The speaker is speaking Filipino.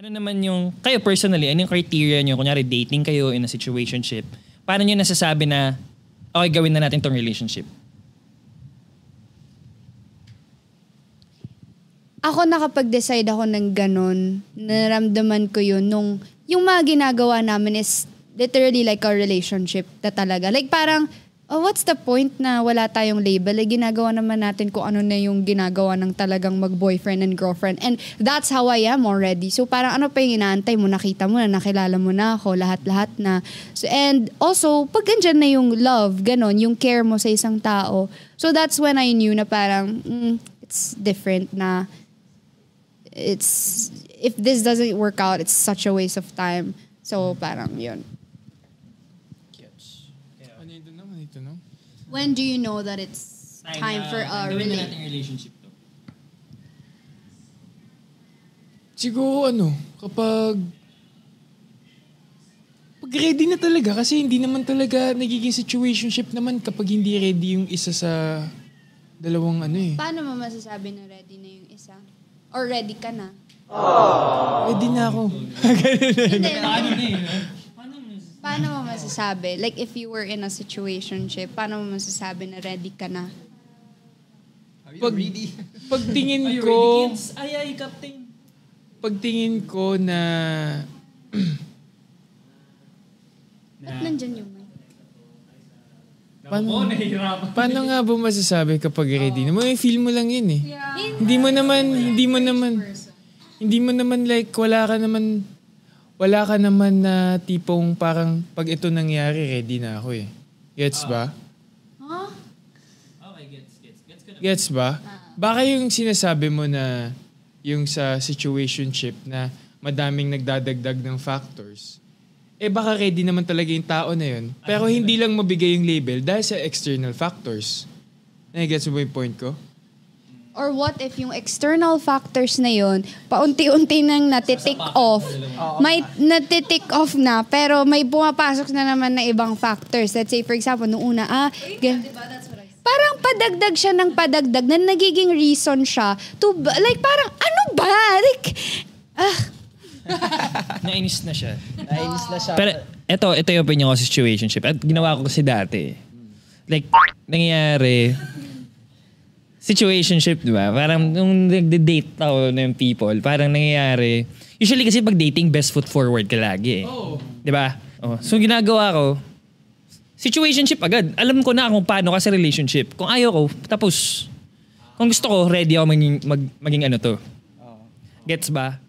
Ano naman yung, kayo personally, ano yung criteria nyo? Kunyari, dating kayo in a situationship. Paano nyo nasasabi na, okay, gawin na natin tong relationship? Ako nakapag-decide ako ng ganun. Naramdaman ko yun nung, yung mga ginagawa namin is literally like a relationship na talaga. Like parang, what's the point na wala tayong label? Like, ginagawa naman natin kung ano na yung ginagawa ng talagang mag-boyfriend and girlfriend. And that's how I am already. So parang ano pa yung inaantay mo? Nakita mo na, nakilala mo na ako, lahat-lahat na. So, and also, pag andyan na yung love, ganon, yung care mo sa isang tao. So that's when I knew na parang, it's different na, if this doesn't work out, it's such a waste of time. So parang yun. When do you know that it's time for a relationship to? Siguro kapag ready na talaga, kasi hindi naman talaga nagiging situationship naman kapag hindi ready yung isa sa dalawang Paano mo masasabi na ready na yung isa? Or ready ka na? Ready na ako. Paano mo masasabi? Like, if you were in a situationship, paano mo masasabi na ready ka na? Pagtingin ko... Ay, Captain. Pagtingin ko na... Ba't nandyan yung mic? Paano nga ba masasabi kapag ready na? May feel mo lang yun eh. Yeah. Hindi mo naman like, wala ka naman na tipong parang pag ito nangyari, ready na ako eh. Gets ba? Huh? Okay, Gets ba? Baka yung sinasabi mo na yung sa situationship na madaming nagdadagdag ng factors, baka ready naman talaga yung tao na yun. Pero hindi lang mabigay yung label dahil sa external factors. Gets mo yung point ko? Or what if yung external factors na yun, paunti-unti nang natitick off. May natitick off na, pero may pumapasok na naman na ibang factors. Let's say, for example, nung una, parang padagdag siya ng padagdag na nagiging reason siya to, like, parang, ano ba? Like, Nainis na siya. Pero ito yung opinion ko sa situationship. At ginawa ko kasi dati. Like, nangyayari, situationship, di ba? Parang nung nagde-date ako ng people, parang nangyayari, usually kasi pag dating, best foot forward ka lagi eh. Oh. Di ba? Oh. So ginagawa ko, situationship agad. Alam ko na kung paano kasi relationship. Kung ayaw ko, tapos. Kung gusto ko, ready ako maging ano to. Gets ba?